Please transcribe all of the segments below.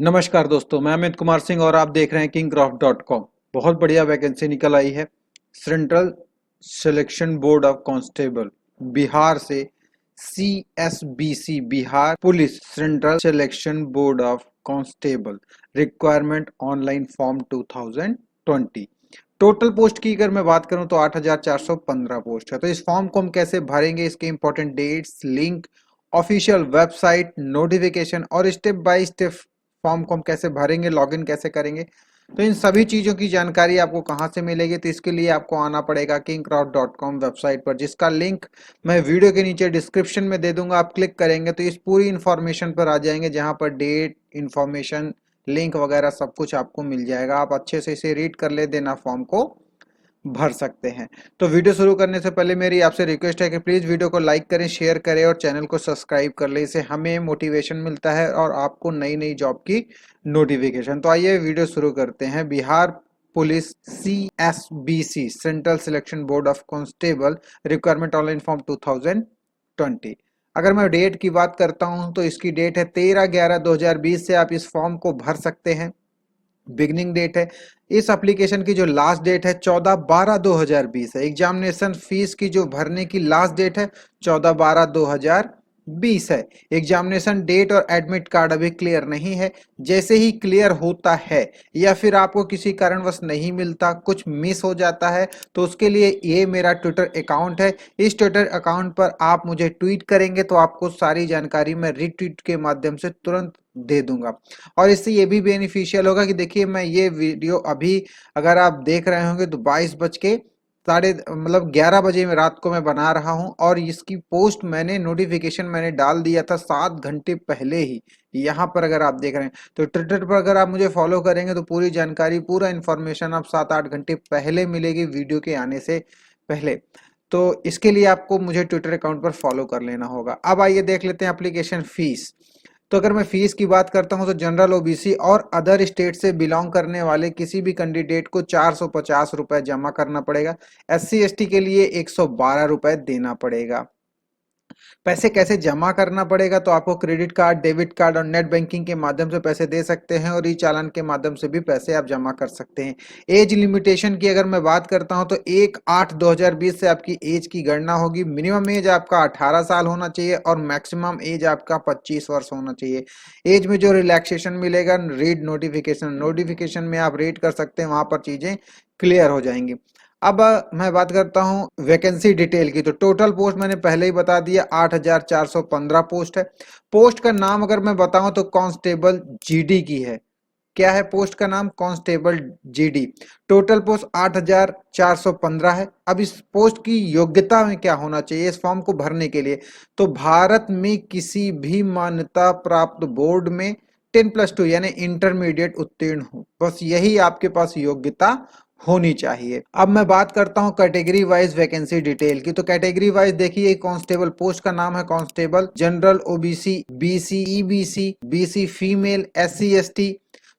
नमस्कार दोस्तों, मैं अमित कुमार सिंह और आप देख रहे हैं kingcraft.com। बहुत बढ़िया वैकेंसी निकल आई है। Central selection board of constable Bihar से, CSBC Bihar police central selection board of constable requirement online form 2020। Total post की अगर मैं बात करूं तो 8,415 पोस्ट है। तो इस फॉर्म को हम कैसे भरेंगे, इसके important dates, link, official website, notification और स्टेप बाय स्टेप फॉर्म को हम कैसे भरेंगे, लॉगिन कैसे करेंगे, तो इन सभी चीज़ों की जानकारी आपको कहाँ से मिलेगी। तो इसके लिए आपको आना पड़ेगा kingcraft.com वेबसाइट पर, जिसका लिंक मैं वीडियो के नीचे डिस्क्रिप्शन में दे दूंगा। आप क्लिक करेंगे तो इस पूरी इन्फॉर्मेशन पर आ जाएंगे, जहाँ पर डेट, इन्फॉर्मेशन, लिंक वगैरह सब कुछ आपको मिल जाएगा। आप अच्छे से इसे रीड कर ले देना, फॉर्म को भर सकते हैं। तो वीडियो शुरू करने से पहले मेरी आपसे रिक्वेस्ट है कि प्लीज़ वीडियो को लाइक करें, शेयर करें और चैनल को सब्सक्राइब कर लें। इससे हमें मोटिवेशन मिलता है और आपको नई नई जॉब की नोटिफिकेशन। तो आइए वीडियो शुरू करते हैं। Bihar police CSBC central selection board of constable requirement online form 2020। अगर मैं डेट की बात करता हूं तो इसकी डेट है 13/11/2020 से आप इस फॉर्म को भर सकते हैं। बिगनिंग डेट है। इस एप्लीकेशन की जो लास्ट डेट है 14/12/2020 है। एग्जामिनेशन फीस की जो भरने की लास्ट डेट है 14/12/2020 है। एग्जामिनेशन डेट और एडमिट कार्ड अभी क्लियर नहीं है। जैसे ही क्लियर होता है या फिर आपको किसी कारणवश नहीं मिलता, कुछ मिस हो जाता है, तो उसके लिए ये मेरा ट्विटर अकाउंट है। इस ट्विटर अकाउंट पर आप मुझे ट्वीट करेंगे तो आपको सारी जानकारी मैं रीट्वीट के माध्यम से तुरंत दे दूंगा। और इससे ये भी बेनिफिशियल होगा कि देखिए, मैं ये वीडियो अभी अगर आप देख रहे होंगे तो 22 बज के साढ़े मतलब 11 बजे में रात को मैं बना रहा हूं, और इसकी पोस्ट मैंने नोटिफिकेशन मैंने डाल दिया था 7 घंटे पहले ही। यहाँ पर अगर आप देख रहे हैं तो ट्विटर पर अगर आप मुझे फॉलो करेंगे तो पूरी जानकारी, पूरा इन्फॉर्मेशन आप 7-8 घंटे पहले मिलेगी, वीडियो के आने से पहले। तो इसके लिए आपको मुझे ट्विटर अकाउंट पर फॉलो कर लेना होगा। अब आइए देख लेते हैं एप्लीकेशन फीस। तो अगर मैं फीस की बात करता हूं तो जनरल, ओबीसी और अदर स्टेट से बिलोंग करने वाले किसी भी कैंडिडेट को 450 रुपए जमा करना पड़ेगा। SC ST के लिए 112 रुपए देना पड़ेगा। पैसे कैसे जमा करना पड़ेगा, तो आपको क्रेडिट कार्ड, डेबिट कार्ड और नेट बैंकिंग के माध्यम से पैसे दे सकते हैं, और ई चालान के माध्यम से भी पैसे आप जमा कर सकते हैं। एज लिमिटेशन की अगर मैं बात करता हूं तो 1/8/2020 से आपकी एज की गणना होगी। मिनिमम एज आपका 18 साल होना चाहिए और मैक्सिमम एज आपका 25 वर्ष होना चाहिए। एज में जो रिलैक्सेशन मिलेगा, रीड नोटिफिकेशन, नोटिफिकेशन में आप रीड कर सकते हैं, वहां पर चीजें क्लियर हो जाएंगी। अब मैं बात करता हूं वैकेंसी डिटेल की। तो टोटल पोस्ट मैंने पहले ही बता दिया, 8,415 पोस्ट है। पोस्ट का नाम अगर मैं बताऊं तो कांस्टेबल GD की है। क्या है पोस्ट का नाम? Constable GD। टोटल पोस्ट 8,415 है। अब इस पोस्ट की योग्यता में क्या होना चाहिए इस फॉर्म को भरने के लिए? तो भारत में किसी भी मान्यता प्राप्त बोर्ड में 10+2 यानी इंटरमीडिएट उत्तीर्ण हो, बस यही आपके पास योग्यता होनी चाहिए। अब मैं बात करता हूं कैटेगरी वाइज वैकेंसी डिटेल की। तो कैटेगरी वाइज देखिए, कांस्टेबल पोस्ट का नाम है constable general, OBC, BC, EBC, BC female, SC ST।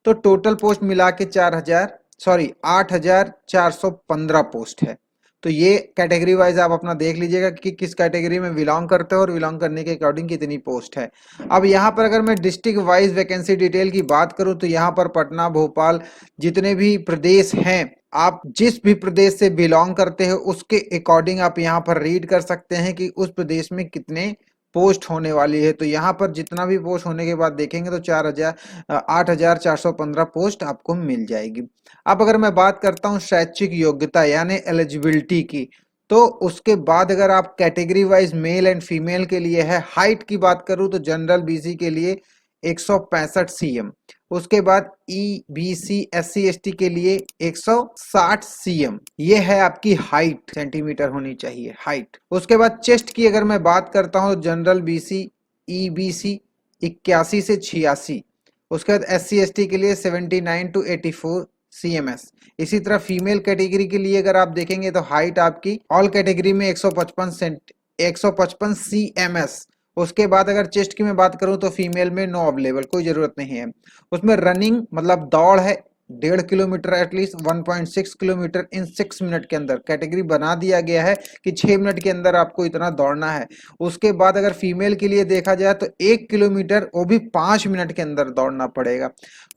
तो टोटल पोस्ट मिला के 8,415 पोस्ट है। तो ये कैटेगरी वाइज आप अपना देख लीजिएगा कि किस कैटेगरी में बिलोंग करते हो और बिलोंग करने के अकॉर्डिंग कितनी पोस्ट है। अब यहाँ पर अगर मैं डिस्ट्रिक्ट वाइज वैकेंसी डिटेल की बात करूँ तो यहाँ पर पटना, भोपाल, जितने भी प्रदेश हैं, आप जिस भी प्रदेश से बिलोंग करते हो उसके अकॉर्डिंग आप यहाँ पर रीड कर सकते हैं कि उस प्रदेश में कितने पोस्ट होने वाली है। तो यहाँ पर जितना भी पोस्ट होने के बाद देखेंगे तो 8,415 पोस्ट आपको मिल जाएगी। अब अगर मैं बात करता हूँ शैक्षिक योग्यता यानी एलिजिबिलिटी की, तो उसके बाद अगर आप category wise male and female के लिए है। हाइट की बात करूँ तो जनरल, BC के लिए 165 cm, उसके बाद EBC, SC ST के लिए 160 cm, ये है आपकी हाइट, सेंटीमीटर होनी चाहिए हाइट। उसके बाद चेस्ट की अगर मैं बात करता हूं, जनरल, BC, EBC 81 से 86, उसके बाद SC ST के लिए 79 to 84 CMS। इसी तरह फीमेल कैटेगरी के लिए अगर आप देखेंगे तो हाइट आपकी ऑल कैटेगरी में 155 CMS। उसके बाद अगर चेस्ट की मैं बात करूं तो फीमेल में नो अवेलेबल, कोई जरूरत नहीं है। उसमें रनिंग मतलब दौड़ है 1.5 किलोमीटर एटलीस्ट 1.6 किलोमीटर इन 6 मिनट के अंदर कैटेगरी बना दिया गया है कि 6 मिनट के अंदर आपको इतना दौड़ना है। उसके बाद अगर फीमेल के लिए देखा जाए तो 1 किलोमीटर वो भी 5 मिनट के अंदर दौड़ना पड़ेगा।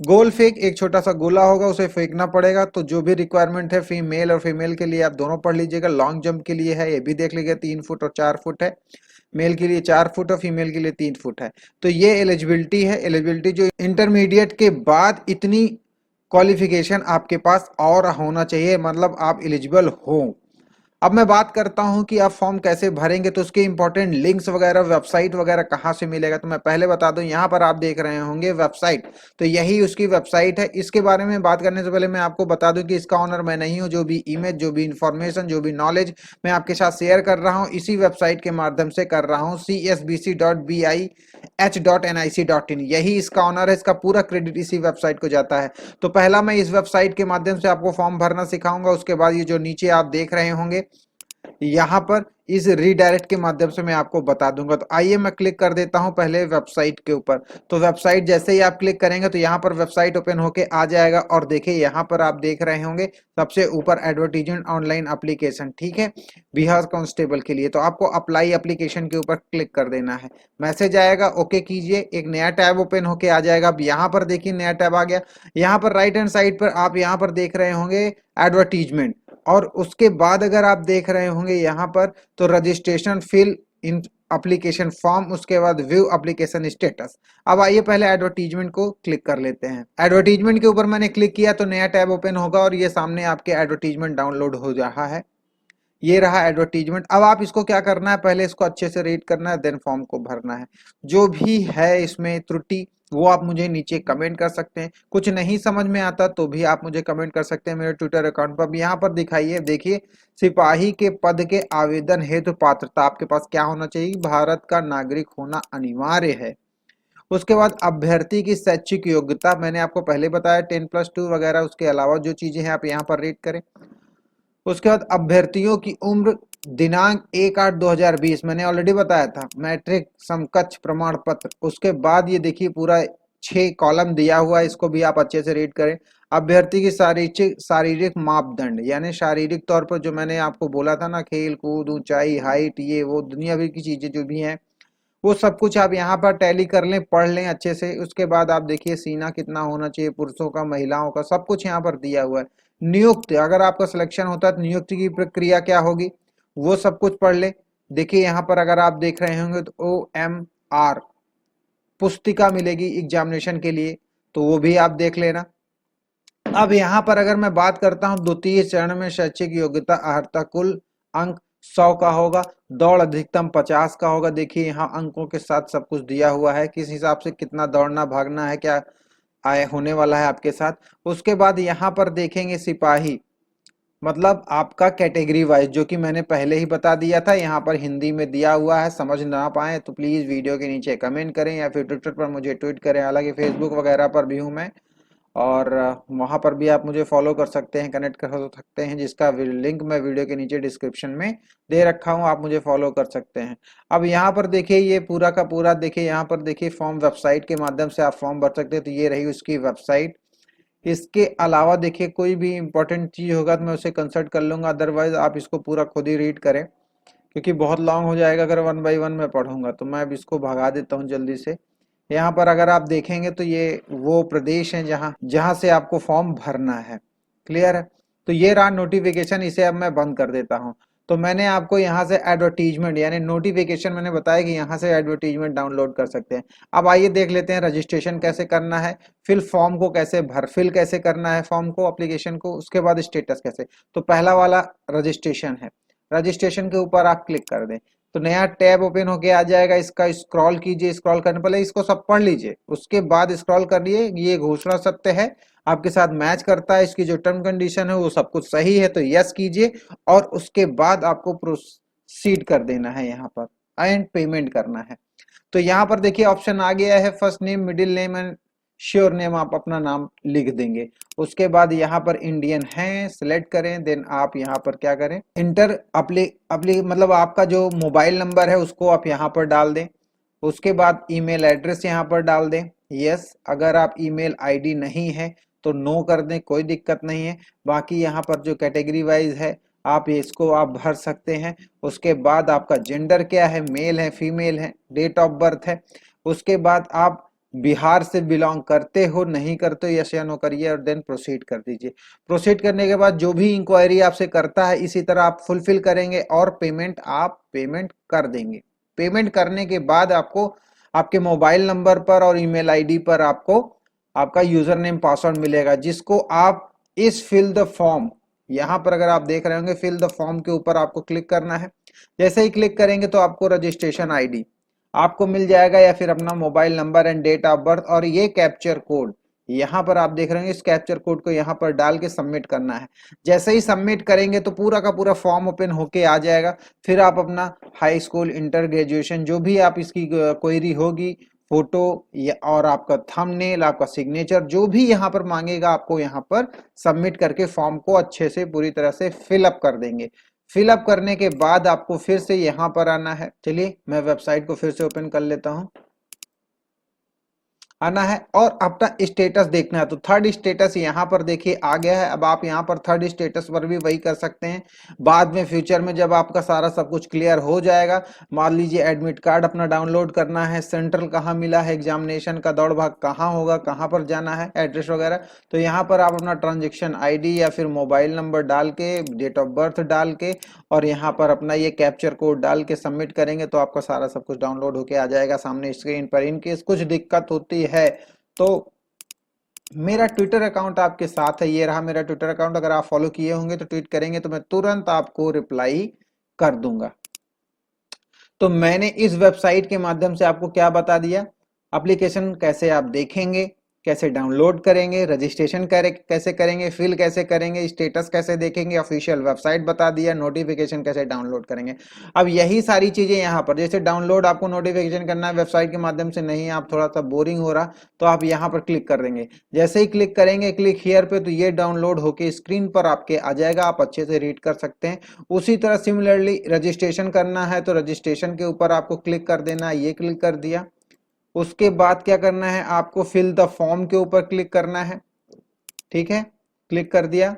गोल फेंक, एक छोटा सा गोला होगा उसे फेंकना पड़ेगा। तो जो भी रिक्वायरमेंट है फीमेल और फीमेल के लिए आप दोनों पढ़ लीजिएगा। लॉन्ग जंप के लिए है, ये भी देख लीजिएगा 3 फुट और 4 फुट है। मेल के लिए 4 फुट और फीमेल के लिए 3 फुट है। तो ये एलिजिबिलिटी है। एलिजिबिलिटी जो इंटरमीडिएट के बाद इतनी क्वालिफिकेशन आपके पास और होना चाहिए, मतलब आप एलिजिबल हो। अब मैं बात करता हूं कि आप फॉर्म कैसे भरेंगे, तो उसके इंपॉर्टेंट लिंक्स वगैरह, वेबसाइट वगैरह कहां से मिलेगा। तो मैं पहले बता दूं, यहां पर आप देख रहे होंगे वेबसाइट, तो यही उसकी वेबसाइट है। इसके बारे में बात करने से पहले मैं आपको बता दूं कि इसका ऑनर मैं नहीं हूं। जो भी इमेज, जो भी इंफॉर्मेशन, जो भी नॉलेज मैं आपके साथ शेयर कर रहा हूं, इसी वेबसाइट के माध्यम से कर रहा हूं, csbc.bih.nic.in, यही इसका ऑनर है। इसका पूरा क्रेडिट इसी वेबसाइट को जाता है। तो पहला मैं इस वेबसाइट के माध्यम से आपको फॉर्म भरना सिखाऊंगा। उसके बाद ये जो नीचे आप देख रहे होंगे यहाँ पर इस रीडायरेक्ट के माध्यम से मैं आपको बता दूंगा। तो आइए मैं क्लिक कर देता हूं पहले वेबसाइट के ऊपर। तो वेबसाइट जैसे ही आप क्लिक करेंगे तो यहाँ पर वेबसाइट ओपन होके आ जाएगा। और देखिए यहाँ पर आप देख रहे होंगे सबसे ऊपर एडवर्टीजमेंट ऑनलाइन एप्लीकेशन, ठीक है, बिहार कांस्टेबल के लिए। तो आपको अप्लाई एप्लीकेशन के ऊपर क्लिक कर देना है। मैसेज आएगा, ओके कीजिए, एक नया टैब ओपन होके आ जाएगा। अब यहाँ पर देखिए नया टैब आ गया। यहाँ पर राइट हैंड साइड पर आप यहाँ पर देख रहे होंगे एडवर्टीजमेंट, और उसके बाद अगर आप देख रहे होंगे यहाँ पर तो registration fill in application form, उसके बाद व्यू एप्लीकेशन स्टेटस। अब आइए पहले एडवर्टीजमेंट को क्लिक कर लेते हैं। एडवर्टीजमेंट के ऊपर मैंने क्लिक किया तो नया टैब ओपन होगा और ये सामने आपके एडवर्टीजमेंट डाउनलोड हो रहा है। ये रहा एडवर्टीजमेंट। अब आप इसको क्या करना है, पहले इसको अच्छे से रीड करना है, देन फॉर्म को भरना है। जो भी है इसमें त्रुटि वो आप मुझे नीचे कमेंट कर सकते हैं। कुछ नहीं समझ में आता तो भी आप मुझे कमेंट कर सकते हैं मेरे ट्विटर अकाउंट पर। यहाँ पर दिखाइए, देखिए, सिपाही के पद के आवेदन हेतु पात्रता आपके पास क्या होना चाहिए, भारत का नागरिक होना अनिवार्य है। उसके बाद अभ्यर्थी की शैक्षिक योग्यता मैंने आपको पहले बताया 10+2 वगैरह। उसके अलावा जो चीजें हैं आप यहाँ पर रीड करें। उसके बाद अभ्यर्थियों की उम्र दिनांक 1/8/2020 मैंने ऑलरेडी बताया था, मैट्रिक समकक्ष प्रमाण पत्र। उसके बाद ये देखिए पूरा 6 कॉलम दिया हुआ है, इसको भी आप अच्छे से रीड करें। अभ्यर्थी की शारीरिक मापदंड, यानी शारीरिक तौर पर जो मैंने आपको बोला था ना, खेल कूद, ऊंचाई, हाइट, ये वो दुनिया भर की चीजें जो भी हैं वो सब कुछ आप यहाँ पर टैली कर लें, पढ़ लें अच्छे से। उसके बाद आप देखिए सीना कितना होना चाहिए, पुरुषों का, महिलाओं का, सब कुछ यहाँ पर दिया हुआ है। नियुक्ति, अगर आपका सिलेक्शन होता है तो नियुक्ति की प्रक्रिया क्या होगी वो सब कुछ पढ़ ले। देखिए यहाँ पर अगर आप देख रहे होंगे तो OMR पुस्तिका मिलेगी एग्जामिनेशन के लिए, तो वो भी आप देख लेना। अब यहाँ पर अगर मैं बात करता हूँ द्वितीय चरण में शैक्षिक योग्यता अर्हता, कुल अंक 100 का होगा, दौड़ अधिकतम 50 का होगा। देखिए यहाँ अंकों के साथ सब कुछ दिया हुआ है, किस हिसाब से कितना दौड़ना भागना है, क्या आए होने वाला है आपके साथ। उसके बाद यहाँ पर देखेंगे सिपाही, मतलब आपका कैटेगरी वाइज, जो कि मैंने पहले ही बता दिया था, यहाँ पर हिंदी में दिया हुआ है। समझ ना पाए तो प्लीज वीडियो के नीचे कमेंट करें या फिर ट्विटर पर मुझे ट्वीट करें। हालांकि फेसबुक वगैरह पर भी हूँ मैं, और वहां पर भी आप मुझे फॉलो कर सकते हैं, कनेक्ट कर सकते हैं, जिसका लिंक मैं वीडियो के नीचे डिस्क्रिप्शन में दे रखा हूं, आप मुझे फॉलो कर सकते हैं। अब यहाँ पर देखिए ये पूरा का पूरा, देखिए यहाँ पर देखिए फॉर्म वेबसाइट के माध्यम से आप फॉर्म भर सकते हैं। तो ये रही उसकी वेबसाइट। इसके अलावा देखिए कोई भी इंपॉर्टेंट चीज होगा तो मैं उसे कंसल्ट कर लूंगा, अदरवाइज आप इसको पूरा खुद ही रीड करें, क्योंकि बहुत लॉन्ग हो जाएगा अगर 1 बाय 1 मैं पढ़ूंगा। तो मैं अब इसको भगा देता हूँ जल्दी से। यहाँ पर अगर आप देखेंगे तो ये वो प्रदेश है जहाँ जहाँ से आपको फॉर्म भरना है। क्लियर है। तो ये रहा नोटिफिकेशन, इसे अब मैं बंद कर देता हूँ। तो मैंने आपको यहाँ से एडवर्टीजमेंट यानी नोटिफिकेशन मैंने बताया कि यहाँ से एडवर्टीजमेंट डाउनलोड कर सकते हैं। अब आइए देख लेते हैं रजिस्ट्रेशन कैसे करना है, फिल फॉर्म को कैसे फिल कैसे करना है फॉर्म को, एप्लीकेशन को, उसके बाद स्टेटस कैसे। तो पहला वाला रजिस्ट्रेशन है। रजिस्ट्रेशन के ऊपर आप क्लिक कर दें तो नया टैब ओपन होके आ जाएगा। इसका स्क्रॉल कीजिए, स्क्रॉल करने पहले इसको सब पढ़ लीजिए, उसके बाद स्क्रॉल करिए। ये घोषणा सत्य है, आपके साथ मैच करता है, इसकी जो टर्म कंडीशन है वो सब कुछ सही है तो यस कीजिए, और उसके बाद आपको प्रोसीड कर देना है यहाँ पर एंड पेमेंट करना है। तो यहाँ पर देखिए ऑप्शन आ गया है, first name, middle name and sure name, आप अपना नाम लिख देंगे। उसके बाद यहाँ पर इंडियन है सिलेक्ट करें, देन आप यहाँ पर क्या करें, इंटर अपली मतलब आपका जो मोबाइल नंबर है उसको आप यहाँ पर डाल दें। उसके बाद ईमेल एड्रेस यहाँ पर डाल दें, यस। अगर आप ईमेल आईडी नहीं है तो नो कर दें, कोई दिक्कत नहीं है। बाकी यहाँ पर जो कैटेगरी वाइज है आप इसको आप भर सकते हैं। उसके बाद आपका जेंडर क्या है, मेल है फीमेल है, डेट ऑफ बर्थ है। उसके बाद आप बिहार से बिलोंग करते हो नहीं करते हो, यस या नो करिए और देन प्रोसीड कर दीजिए। प्रोसीड करने के बाद जो भी इंक्वायरी आपसे करता है इसी तरह आप फुलफिल करेंगे और पेमेंट कर देंगे। पेमेंट करने के बाद आपको आपके मोबाइल नंबर पर और ईमेल आईडी पर आपको आपका यूजर नेम पासवर्ड मिलेगा, जिसको आप इस फिल द फॉर्म, यहां पर अगर आप देख रहे होंगे फिल द फॉर्म के ऊपर आपको क्लिक करना है। जैसे ही क्लिक करेंगे तो आपको रजिस्ट्रेशन आईडी आपको मिल जाएगा या फिर अपना mobile number and date of birth और ये कैप्चर कोड यहाँ पर आप देख रहे होंगे, इस कैप्चर कोड को यहाँ पर डाल के सबमिट करना है। जैसे ही सबमिट करेंगे तो पूरा का पूरा फॉर्म ओपन होके आ जाएगा। फिर आप अपना हाई स्कूल, इंटर, ग्रेजुएशन जो भी आप इसकी क्वेरी होगी, फोटो और आपका थंबनेल, आपका सिग्नेचर जो भी यहाँ पर मांगेगा आपको यहाँ पर सबमिट करके फॉर्म को अच्छे से पूरी तरह से फिलअप कर देंगे। फिलअप करने के बाद आपको फिर से यहाँ पर आना है। चलिए मैं वेबसाइट को फिर से ओपन कर लेता हूँ, आना है और अपना स्टेटस देखना है। तो थर्ड स्टेटस यहाँ पर देखिए आ गया है। अब आप यहाँ पर थर्ड स्टेटस पर भी वही कर सकते हैं। बाद में फ्यूचर में जब आपका सारा सब कुछ क्लियर हो जाएगा, मान लीजिए एडमिट कार्ड अपना डाउनलोड करना है, सेंट्रल कहाँ मिला है, एग्जामिनेशन का दौड़ भाग कहाँ होगा, कहाँ पर जाना है, एड्रेस वगैरह, तो यहाँ पर आप अपना ट्रांजेक्शन ID या फिर मोबाइल नंबर डाल के, डेट ऑफ बर्थ डाल के और यहाँ पर अपना ये कैप्चर कोड डाल के सबमिट करेंगे तो आपका सारा सब कुछ डाउनलोड होके आ जाएगा सामने स्क्रीन पर। इनकेस कुछ दिक्कत होती है तो मेरा ट्विटर अकाउंट आपके साथ है, ये रहा मेरा ट्विटर अकाउंट। अगर आप फॉलो किए होंगे तो ट्वीट करेंगे तो मैं तुरंत आपको रिप्लाई कर दूंगा। तो मैंने इस वेबसाइट के माध्यम से आपको क्या बता दिया, एप्लीकेशन कैसे आप देखेंगे, कैसे डाउनलोड करेंगे, रजिस्ट्रेशन कैसे करेंगे, फिल कैसे करेंगे, स्टेटस कैसे देखेंगे, ऑफिशियल वेबसाइट बता दिया, नोटिफिकेशन कैसे डाउनलोड करेंगे। अब यही सारी चीजें यहाँ पर, जैसे डाउनलोड आपको नोटिफिकेशन करना है वेबसाइट के माध्यम से, नहीं आप थोड़ा सा बोरिंग हो रहा तो आप यहाँ पर क्लिक कर देंगे। जैसे ही क्लिक करेंगे क्लिक हियर पे, तो ये डाउनलोड होके स्क्रीन पर आपके आ जाएगा, आप अच्छे से रीड कर सकते हैं। उसी तरह सिमिलरली रजिस्ट्रेशन करना है तो रजिस्ट्रेशन के ऊपर आपको क्लिक कर देना है, ये क्लिक कर दिया। उसके बाद क्या करना है, आपको फिल द फॉर्म के ऊपर क्लिक करना है, ठीक है, क्लिक कर दिया।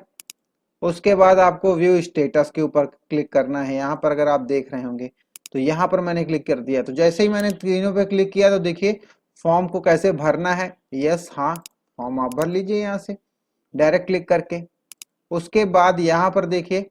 उसके बाद आपको व्यू स्टेटस के ऊपर क्लिक करना है। यहाँ पर अगर आप देख रहे होंगे तो यहाँ पर मैंने क्लिक कर दिया। तो जैसे ही मैंने तीनों पे क्लिक किया तो देखिए फॉर्म को कैसे भरना है, यस हाँ फॉर्म आप भर लीजिए यहाँ से डायरेक्ट क्लिक करके। उसके बाद यहाँ पर देखिए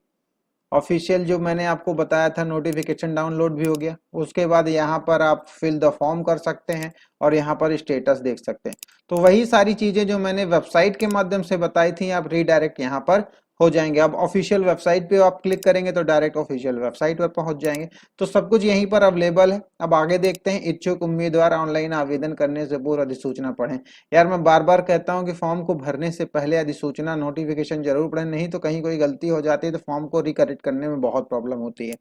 ऑफिशियल जो मैंने आपको बताया था नोटिफिकेशन डाउनलोड भी हो गया। उसके बाद यहाँ पर आप फिल द फॉर्म कर सकते हैं और यहाँ पर स्टेटस देख सकते हैं। तो वही सारी चीजें जो मैंने वेबसाइट के माध्यम से बताई थी आप रीडायरेक्ट यहाँ पर हो जाएंगे। अब ऑफिशियल वेबसाइट पे आप क्लिक करेंगे तो डायरेक्ट ऑफिशियल वेबसाइट पर पहुंच जाएंगे। तो सब कुछ यहीं पर अवेलेबल है। अब आगे देखते हैं। इच्छुक उम्मीदवार ऑनलाइन आवेदन करने से पूर्व अधिसूचना पढ़ें। यार मैं बार बार कहता हूं कि फॉर्म को भरने से पहले अधिसूचना नोटिफिकेशन जरूर पढ़ें, नहीं तो कहीं कोई गलती हो जाती है तो फॉर्म को रिकरेक्ट करने में बहुत प्रॉब्लम होती है।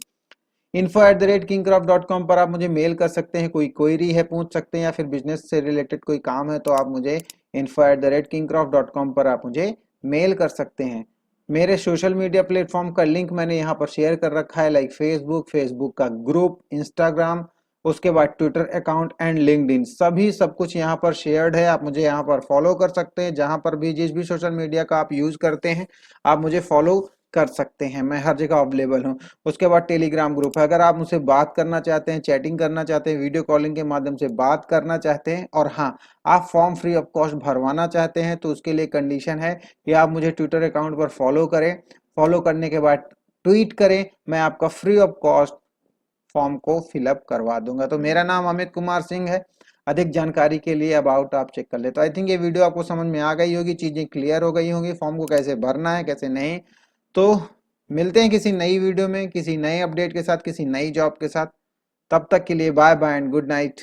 info@kingcraft.com पर आप मुझे मेल कर सकते हैं, कोई क्वेरी है पूछ सकते हैं, या फिर बिजनेस से रिलेटेड कोई काम है तो आप मुझे info@kingcraft.com पर आप मुझे मेल कर सकते हैं। मेरे सोशल मीडिया प्लेटफॉर्म का लिंक मैंने यहाँ पर शेयर कर रखा है, लाइक फेसबुक का ग्रुप, इंस्टाग्राम, उसके बाद ट्विटर अकाउंट एंड लिंक्डइन, सभी सब कुछ यहाँ पर शेयर्ड है। आप मुझे यहाँ पर फॉलो कर सकते हैं, जहां पर भी जिस भी सोशल मीडिया का आप यूज करते हैं आप मुझे फॉलो कर सकते हैं, मैं हर जगह अवेलेबल हूँ। उसके बाद टेलीग्राम ग्रुप है, अगर आप मुझसे बात करना चाहते हैं, चैटिंग करना चाहते हैं, वीडियो कॉलिंग के माध्यम से बात करना चाहते हैं, और हाँ आप फॉर्म फ्री ऑफ कॉस्ट भरवाना चाहते हैं तो उसके लिए कंडीशन है कि आप मुझे ट्विटर अकाउंट पर फॉलो करें। फॉलो करने के बाद ट्वीट करें, मैं आपका फ्री ऑफ कॉस्ट फॉर्म को फिलअप करवा दूंगा। तो मेरा नाम अमित कुमार सिंह है। अधिक जानकारी के लिए अबाउट आप चेक कर ले। तो आई थिंक ये वीडियो आपको समझ में आ गई होगी, चीजें क्लियर हो गई होंगी, फॉर्म को कैसे भरना है कैसे नहीं। तो मिलते हैं किसी नई वीडियो में, किसी नए अपडेट के साथ, किसी नई जॉब के साथ। तब तक के लिए bye bye and good night.